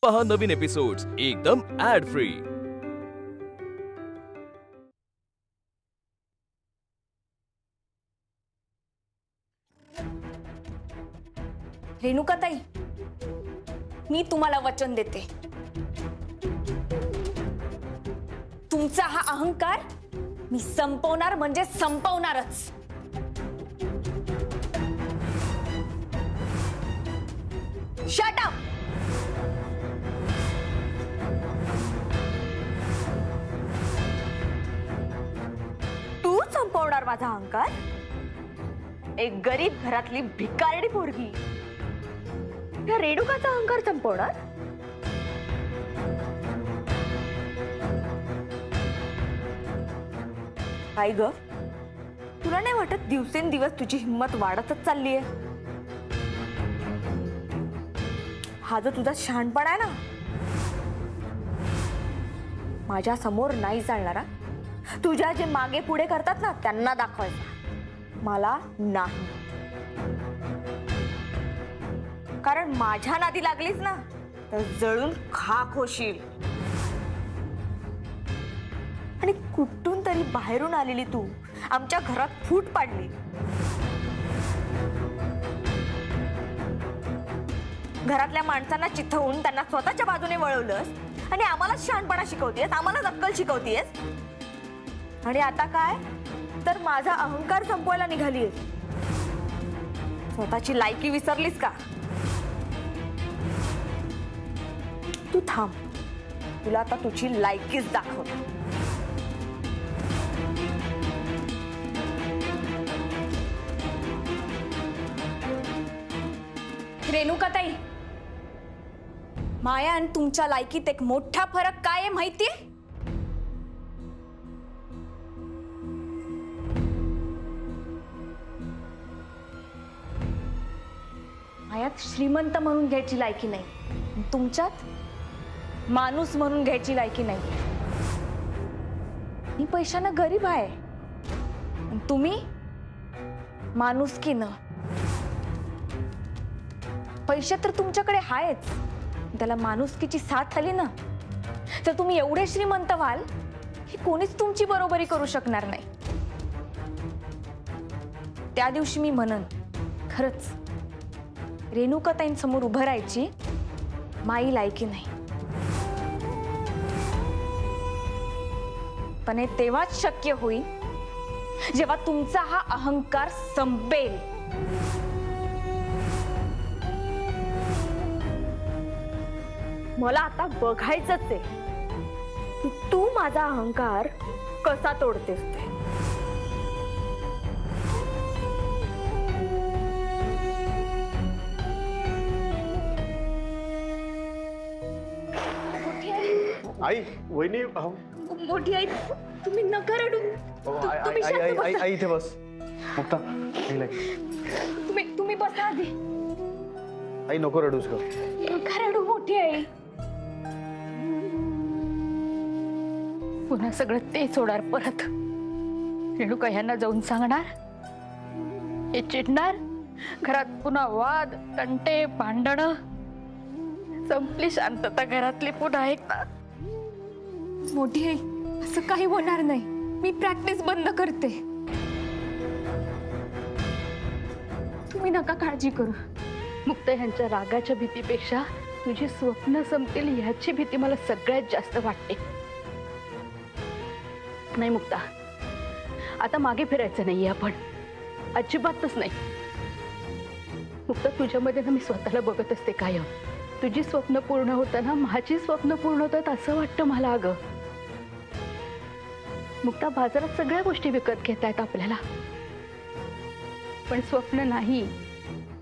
पहा नवीन एपिसोड्स एकदम add free. रेणुकाताई, मी तुम्हाला वचन देते, तुमचा हा अहंकार मी संपवणार म्हणजे संपवणारच। Shut up. तू संपवणार माझा अहंकार? एक गरीब घरातली भिकारडी पोरगी त्या रेणुकाचा अहंकार संपवणार? काय ग, तुला नाही वाटत दिवसेंदिवस तुझी हिंमत वाढतच चालली आहे? हा जो तुझा शहाणपणा आहे ना, माझ्या समोर नाही चालणारा, तुझ्या जे मागे पुढे करतात ना त्यांना दाखवायचा, मला नाही। कारण माझ्या नादी लागलीस ना तर जळून खाक होशील। आणि कुठून तरी बाहेरून आलेली तू आमच्या घरात फूट पाडली। घरातल्या माणसांना चिथवून त्यांना स्वतःच्या बाजूने वळवलंस आणि आम्हाला शहाणपणा शिकवतेस, आम्हाला अक्कल शिकवतेस। आणि आता काय तर माझा अहंकार संपवायला निघालीस। स्वतःची लायकी विसरलीस का? तू थांब, तुला आता तुझी लायकीच दाखवते। रेणुकाताई, माया आणि तुमच्या लायकीत एक मोठा फरक काय आहे माहितीये? मायात श्रीमंत म्हणून घ्यायची लायकी नाही, तुमच्यात माणूस म्हणून घ्यायची लायकी नाही। मी पैशानं गरीब आहे, तुम्ही माणुसकीनं। पैसे तर तुमच्याकडे आहेच, त्याला माणुसकीची साथ आली ना तर तुम्ही एवढे श्रीमंत व्हाल की कोणीच तुमची बरोबरी करू शकणार नाही। त्या दिवशी मी म्हणन, खरंच रेणुकाताईंसमोर उभं राहायची माई लायकी नाही। पण हे तेव्हाच शक्य होईल जेव्हा तुमचा हा अहंकार संपेल। मला आता बघायचंच आहे की तू माझा अहंकार कसा तोडतेस ते। आई, वहिनी, मोठी आई, तुम्ही नका रडू। तुम्ही शांत बसा। आई इथे बस। मुक्ता, तुम्ही बसा आधी। आई नको रडूस ग। नका रडू मोठी आई। पुन्हा सगळं तेच होणार परत। रेणुका ह्यांना जाऊन सांगणार, हे चिडणार, घरात पुन्हा वाद, तंटे, भांडणं, संपली शांतता घरातली पुन्हा एकदा। मोठी आई, असं काही होणार नाही, मी प्रॅक्टिस बंद करते। तुम्ही नका काळजी करू। मुक्ता ह्यांच्या रागाच्या भीतीपेक्षा तुझी स्वप्न संपतील ह्याची भीती मला सगळ्यात जास्त वाटते। नाही मुक्ता, आता मागे फिरायचं नाहीये आपण, अजिबातच नाही। मुक्ता, तुझ्यामध्ये ना मी स्वतःला बघत असते कायम। तुझी स्वप्न पूर्ण होताना माझी स्वप्न पूर्ण होतात असं वाटतं मला। अगं मुक्ता, बाजारात सगळ्या गोष्टी विकत घेता येतात आपल्याला, पण स्वप्न नाही।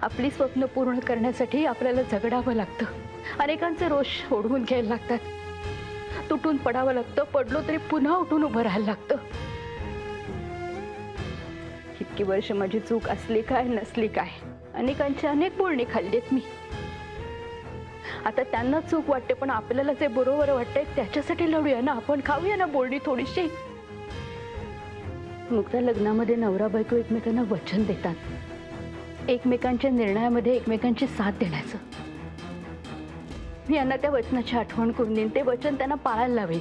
आपली स्वप्न पूर्ण करण्यासाठी आपल्याला झगडावं लागतं, अनेकांचे रोष ओढवून घ्यायला लागतात, तुटून पडावं लागतं, पडलो तरी पुन्हा उठून उभं राहायला लागतं। इतकी वर्ष माझी चूक असली काय नसली काय, अनेकांची अनेक बोलणी खाल्लीत मी। आता त्यांना चूक वाटते, पण आपल्याला जे बरोबर वाटतंय त्याच्यासाठी लढूया ना आपण, खाऊया ना बोलणी थोडीशी। मुक्ता, लग्नामध्ये नवरा बायको एकमेकांना वचन देतात, एकमेकांच्या निर्णयामध्ये एकमेकांची साथ देण्याचं। मी यांना त्या वचनाची आठवण करून देईन, ते वचन त्यांना पाळायला लावेन.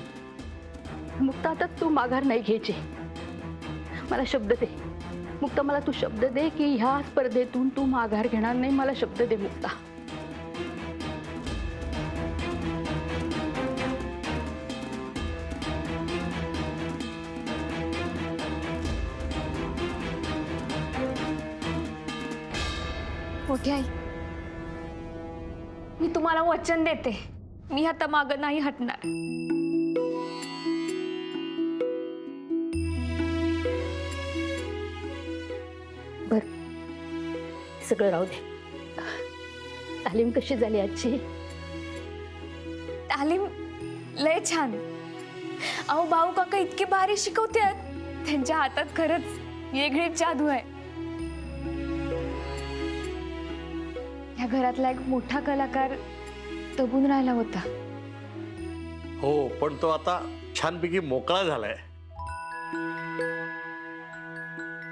मुक्ता, आता तू माघार नाही घ्यायची. मला शब्द दे मुक्ता, मला तू शब्द दे की ह्या स्पर्धेतून तू माघार घेणार नाही. मला शब्द दे मुक्ता. मोठी आई, मी तुम्हाला वचन देते, मी आता मागं नाही हटणार. बर, सगळं राहू दे. तालीम कशी झाली आजची? तालीम लय छान. अहो भाऊ काका इतके भारी शिकवतात, त्यांच्या हातात खरंच वेगळीच जादू आहे. या घरातला एक मोठा कलाकार दबून राहिला होता. हो, पण तो आता छानपैकी मोकळा झालाय.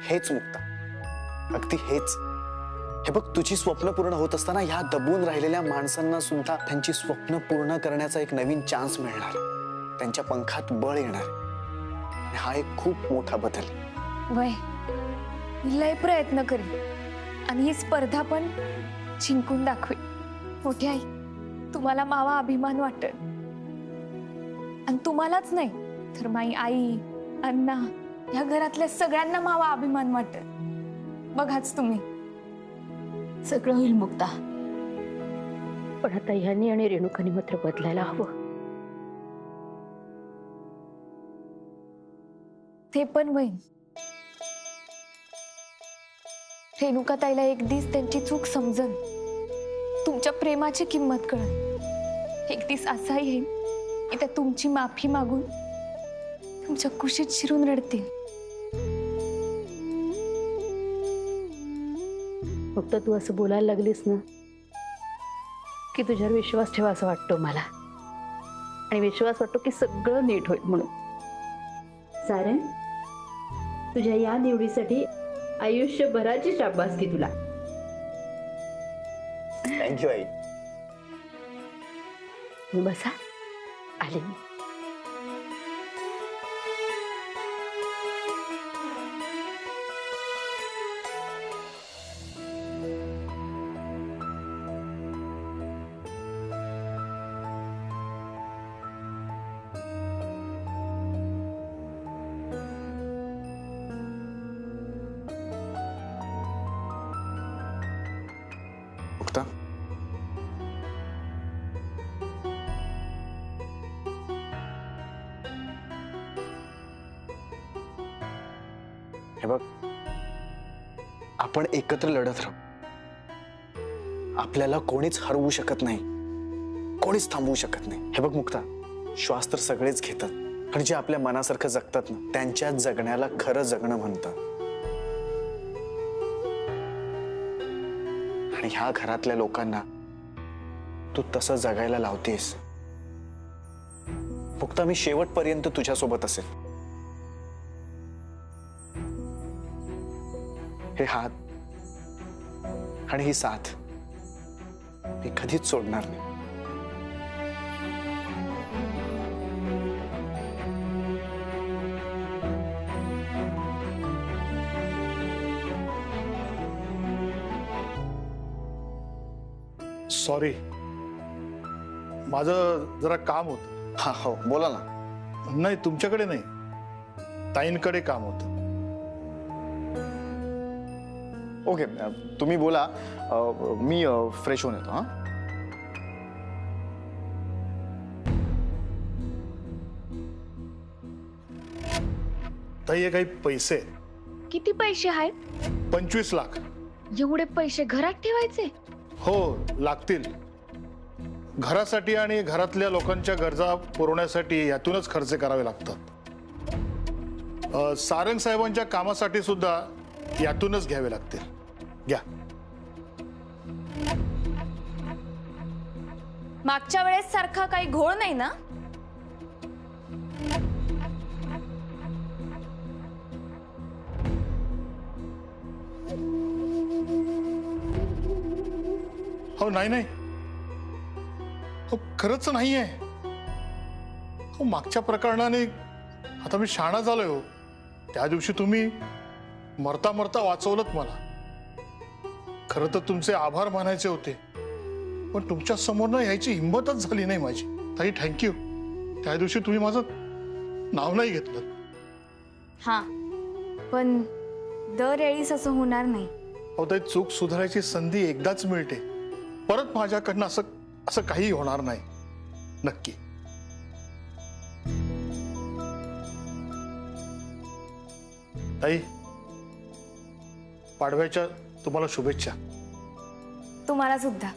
हेच मुक्ता, अगदी हेच. हे बघ, तुझी स्वप्न पूर्ण होत असताना ह्या दबून राहिलेल्या माणसांना सुद्धा त्यांची स्वप्न पूर्ण करण्याचा एक नवीन चान्स मिळणार, त्यांच्या पंखात बळ येणार. हा एक खूप मोठा बदल. वय मी लय प्रयत्न करीन आणि ही स्पर्धा पण जिंकून दाखवी. मोठी आई, तुम्हाला मावा अभिमान वाटेल आणि तुम्हालाच नाही तर माई आई, अण्णा, या घरातल्या सगळ्यांना मावा अभिमान वाटेल. बघाच तुम्ही. सगळं होईल मुक्ता, पण आता ह्यांनी आणि रेणुकानी मात्र बदलायला हवं. ते पण होईल. रेणुका ताईला एक दिवस त्यांची चूक समजन, तुमच्या प्रेमाची किंमत कळन. एक दिवस असा येईल की त्या तुमची माफी मागून तुमच्या कुशीत शिरून रडतील. फक्त तू असं बोलायला लागलीस ना की तुझ्यावर विश्वास ठेवा असं वाटतो मला, आणि विश्वास वाटतो की सगळं नीट होईल म्हणून. सारण, तुझ्या या निवडीसाठी आयुष्यभराची शाबासकी तुला. थँक्यू आई. तुम्ही बसा, आले मी. मुक्ता, हे बघ, आपण एकत्र लढत राहू. आपल्याला कोणीच हरवू शकत नाही, कोणीच थांबवू शकत नाही. हे बघ मुक्ता, श्वास तर सगळेच घेतात, आणि जे आपल्या मनासारखं जगतात ना, त्यांच्या जगण्याला खरं जगणं म्हणतात. आणि ह्या घरातल्या लोकांना तू तसं जगायला लावतेस. मुक्ता, मी शेवटपर्यंत तुझ्यासोबत असेल. हे हात आणि ही साथ मी कधीच सोडणार नाही. सॉरी, माझं जरा काम होतं. हा, हो, बोला ना. नाही, तुमच्याकडे नाही, ताईंकडे काम होतं. ओके, तुम्ही बोला. मी फ्रेश होऊन येतो. हा, ताई, हे काही पैसे आहेत. किती पैसे आहेत? 25 लाख. एवढे पैसे घरात ठेवायचे? हो, लागतील. घरासाठी आणि घरातल्या लोकांच्या गरजा पुरवण्यासाठी यातूनच खर्च करावे लागतात. सारंग साहेबांच्या कामासाठी सुद्धा यातूनच घ्यावे लागतील. घ्या. मागच्या वेळेस सारखा काही घोळ नाही ना? हो, नाही नाही, खरंच नाहीये. मागच्या प्रकरणाने आता मी शहाणा झालोय हो. त्या दिवशी तुम्ही मरता मरता वाचवलत मला. खरं तर तुमचे आभार मानायचे होते, पण तुमच्या समोर यायची हिंमतच झाली नाही माझी. ताई थँक्यू. त्या दिवशी तुम्ही माझं नाव नाही घेतलं. हा, पण दरवेळीच असं होणार नाही. अहो ताई, चूक सुधारायची संधी एकदाच मिळते. परत माझ्याकडनं असं काही होणार नाही. नक्की. ताई, पाडव्याच्या तुम्हाला शुभेच्छा. तुम्हाला सुद्धा.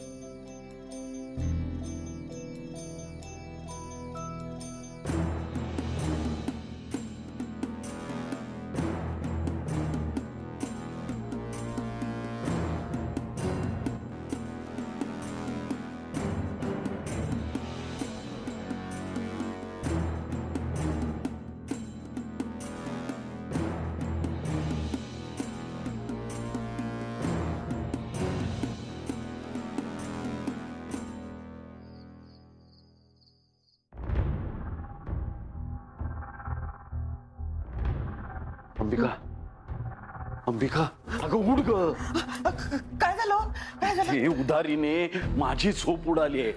अंबिका, अंबिका, अगं उठ ग. काय झालं? काय झालं? हे उधारीने माझी झोप उडाली आहे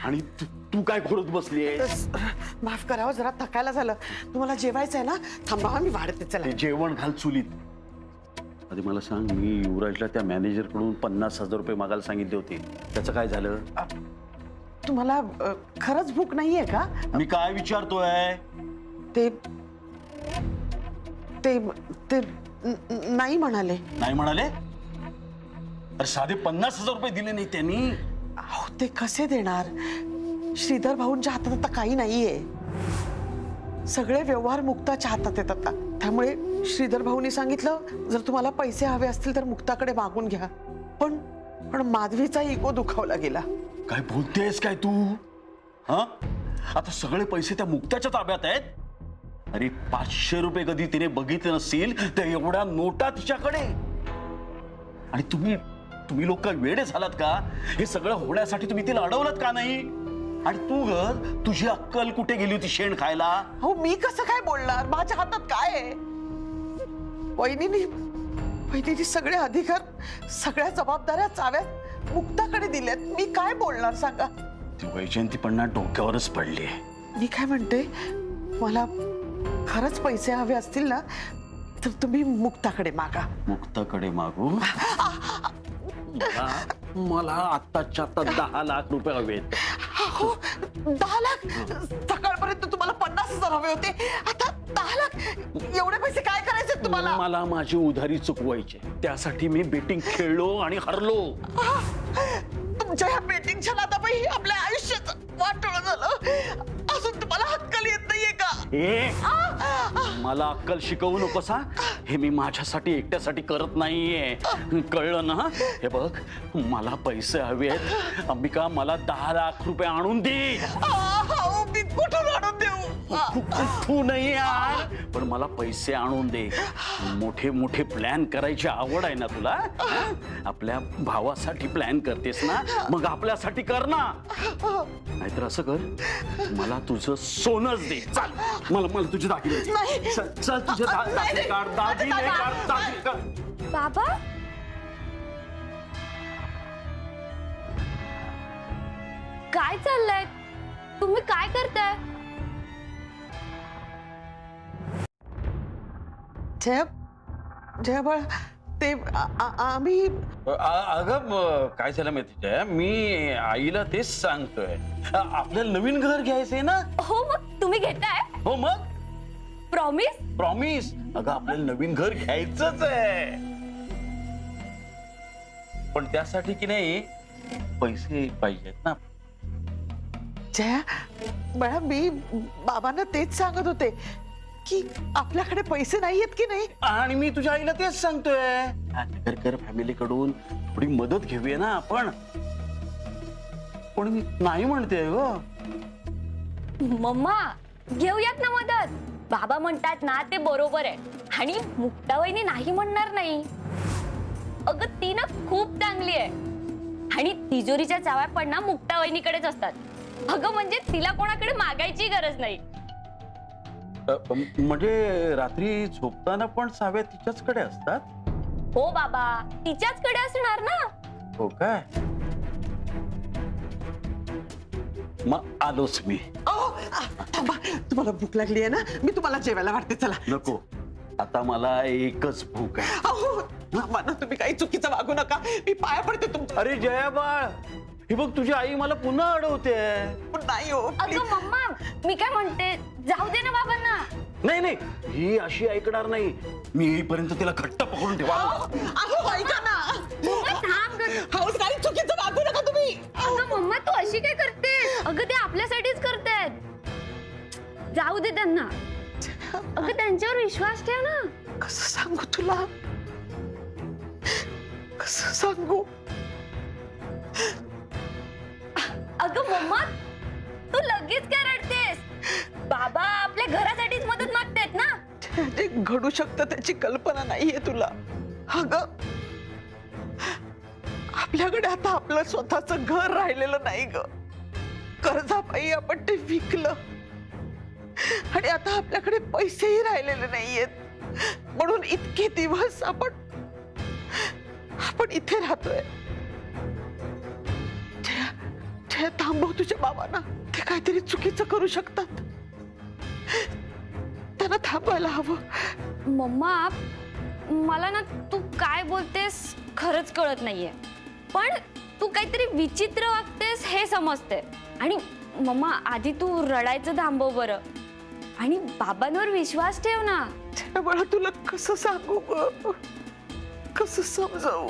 आणि तू काय खोडत बसलीयस? माफ करावं, जरा थकायला झालं. तुम्हाला जेवायचं आहे ना? थांबा, मी वाढते. चला. ते जेवण घाल चुलीत. आधी मला सांग, मी युवराजला त्या मॅनेजर कडून 50,000 रुपये मागायला सांगितले होते, त्याचं काय झालं? तुम्हाला खरंच भूक नाहीये का? मी काय विचारतोय? ते ते ते नाही म्हणाले. नाही म्हणाले? अरे साधे 50,000 रुपये दिले नाही त्यांनी. अहो, ते कसे देणार? श्रीधर भाऊंच्या हातात आता काही नाहीये. सगळे व्यवहार मुक्ताच्या हातात आहेत आता. त्यामुळे श्रीधर भाऊंनी सांगितलं, जर तुम्हाला पैसे हवे असतील तर मुक्ताकडे मागून घ्या. पण माधवीचा इगो दुखावला गेला. काय बोलतेस काय तू? हा, आता सगळे पैसे त्या मुक्ताच्या ताब्यात आहेत. अरे 500 रुपये कधी तिने बघितले नसतील तर एवढ्या नोटा तिच्याकडे. आणि तुम्ही लोक काय वेडे झालात का? हे सगळं होण्यासाठी तुम्ही तिला अडवलत का नाही? आणि तू ग, तुझी अक्कल कुठे गेली होती शेण खायला? अहो, मी कसं काय बोलणार? माझ्या हातात काय आहे? वहिनीनी सगळे अधिकार, सगळ्या जबाबदाऱ्या, चाव्यात मुक्ताकडे दिल्यात. मी काय बोलणार सांगा? ती वैजयंती पण डोक्यावरच पडली. मी काय म्हणते, मला खरंच पैसे हवे असतील ना तर तुम्ही मुक्ताकडे मागा. मुक्ताकडे मागू? मला आत्ताच्या आता 10 लाख रुपये हवेत. हो, 10 लाख? सकाळपर्यंत तुम्हाला 50,000 हवे होते, आता 10 लाख? एवढे पैसे काय करायचे तुम्हाला? मला माझी उधारी चुकवायची, त्यासाठी मी बेटिंग खेळलो आणि हरलो. तुमच्या ह्या बेटिंगच्या नादापायी आपल्या आयुष्याचं वाटोळं झालं. अजून तुम्हाला अक्कल येत नाहीये का? मला अक्कल शिकवू नकोस हा. हे मी माझ्यासाठी एकट्यासाठी करत नाहीये, कळलं ना? हे बघ, मला पैसे हवे आहेत. अंबिका, मला 10 लाख रुपये आणून दे. मी कुठून आणून देऊ? तू नाही यार, पण मला पैसे आणून दे. मोठे मोठे प्लॅन करायची आवड आहे ना तुला? आपल्या भावासाठी प्लॅन करतेस ना, मग आपल्यासाठी कर ना. नाहीतर असं कर, मला तुझं सोनच दे. चल, मला तुझे दागिने दे. चल तुझे दागिने काढ. बाबा, काय चाललंय? तुम्ही काय करताय? जय बाळ, ते आम्ही अगं काय झालं माहितीये, मी आईला तेच सांगतोय, आपल्याला नवीन घर घ्यायचंय ना. हो, मग तुम्ही घेताय? हो, मग प्रॉमिस? प्रॉमिस. अगं आपल्याला नवीन घर घ्यायचंच आहे, पण त्यासाठी की नाही पैसे पाहिजेत ना. जया बाळा, मी बाबांना तेच सांगत होते की आपल्याकडे पैसे नाहीयेत की नाही. आणि मी तुझ्या आईला तेच सांगतोय, नगरकर फॅमिली कडून थोडी मदत घेऊया ना आपण. पण मी नाही म्हणते ग. मम्मा, घेऊयात ना मदत. बाबा म्हणतात ना ते बरोबर आहे, आणि मुक्तावहिनी नाही म्हणणार नाही. अगं ती ना खूप चांगली आहे, आणि तिजोरीच्या चाव्या पण ना मुक्तावहिनीकडेच असतात. अगं म्हणजे तिला कोणाकडे मागायची गरज नाही. म्हणजे रात्री झोपताना पण साव्या तिच्याचकडे असतात? हो बाबा, तिच्याचकडे असणार ना. हो काय? मग आलोच मी. थांबा, तुम्हाला भूक लागली आहे ना, मी तुम्हाला जेवायला वाटते. चला. नको, आता मला एकच भूक आहे. अहो थांबा ना, तुम्ही काही चुकीचं वागू नका, मी पाया पडते तुमच्या. अरे जया बाळ, ही बघ तुझी आई मला पुन्हा अडवते. पण नाही हो, अगं मम्मा, मी काय म्हणते, जाऊ दे ना बाबांना. नाही नाही, ही अशी ऐकणार नाही. मी येईपर्यंत तिला घट्ट पकडून ठेवा. अहो ऐका ना, मम्मा थांब गं. हो काही चुकीचं वागू नका तुम्ही. अगं मम्मा, तू अशी काय करते? अगं ते आपल्यासाठीच करतायत. जाऊ दे त्यांना. अगं त्यांच्यावर विश्वास ठेव ना. कसं सांगू तुला, कसं सांगू? अगं मम्मा, तू लगेच काय रडतेस? बाबा आपल्या घरासाठीच मदत मागतायत ना. जे घडू शकतं त्याची कल्पना नाहीये तुला. अगं आपल्याकडे आता आपलं स्वतःच घर राहिलेलं नाही ग. कर्जापायी आपण ते विकलं आणि आता आपल्याकडे पैसेही राहिलेले नाहीयेत. म्हणून इतके दिवस आपण इथे राहतोय. थांबव तुझ्या बाबांना, ते काहीतरी चुकीचं करू शकतात. त्यांना थांबायला हवं. मम्मा, मला ना तू काय बोलतेस खरंच कळत नाहीये. पण तू काहीतरी विचित्र वागतेस हे समजते. आणि मम्मा, आधी तू रडायचं थांबव बरं आणि बाबांवर विश्वास ठेव ना. मला तुला कसं सांगू ग, कसं समजावू?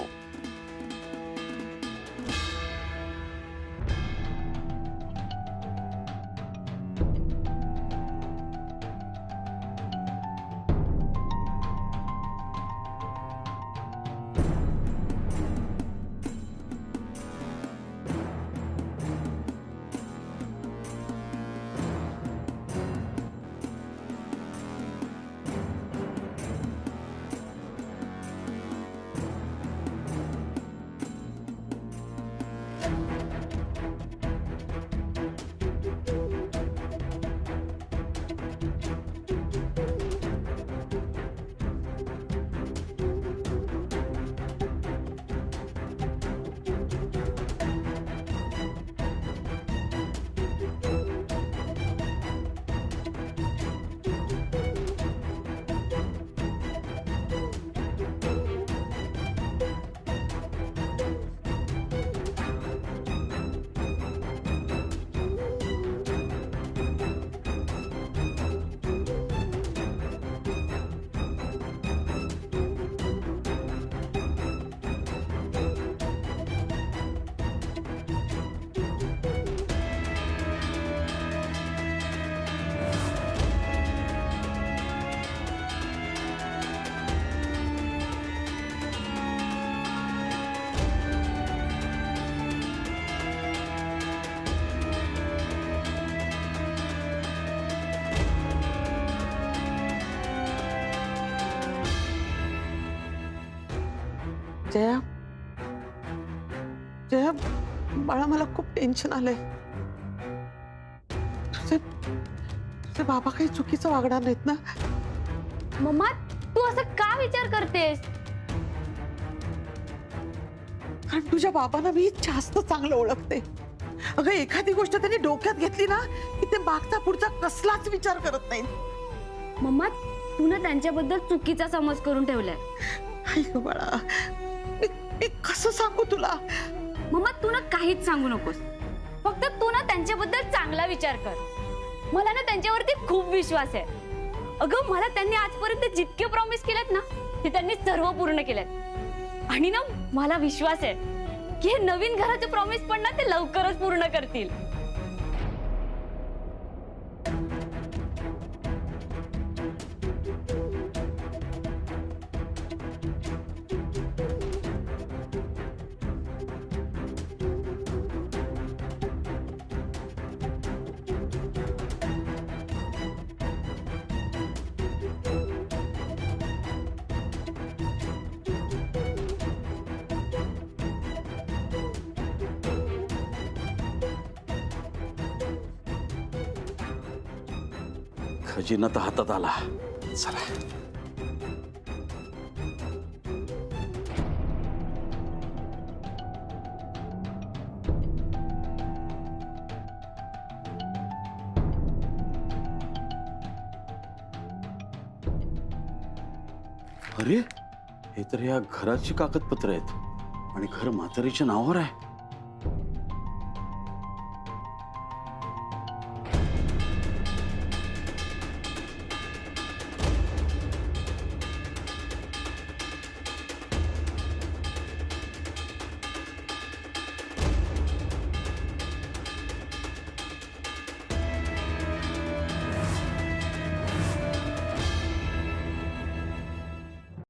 जया, जया बाळा, मला खूप टेन्शन आलंय. तुझे बाबा काही चुकीचं वागणार नाहीत ना? मम्मा, तू असं का विचार करतेस? कारण तुझ्या बाबांना मी जास्त चांगलं ओळखते. अगं एखादी गोष्ट त्यांनी डोक्यात घेतली ना की ते मागचा पुढचा कसलाच विचार करत नाही. मम्मा, तू ना त्यांच्याबद्दल चुकीचा समज करून ठेवलाय. आई गं बाळा, मी कसं सांगू तुला? मम्मा, तू ना काहीच सांगू नकोस. फक्त तू ना त्यांच्याबद्दल चांगला विचार कर. मला ना त्यांच्यावरती खूप विश्वास आहे. अगं मला त्यांनी आजपर्यंत जितके प्रॉमिस केलेत ना ते त्यांनी सर्व पूर्ण केलेत. आणि ना मला विश्वास आहे की हे नवीन घराचे प्रॉमिस पण ना ते लवकरच पूर्ण करतील. खजिना तर हातात आला. चला. अरे, हे तर या घराची कागदपत्र आहेत आणि घर म्हातारीच्या नावावर आहे.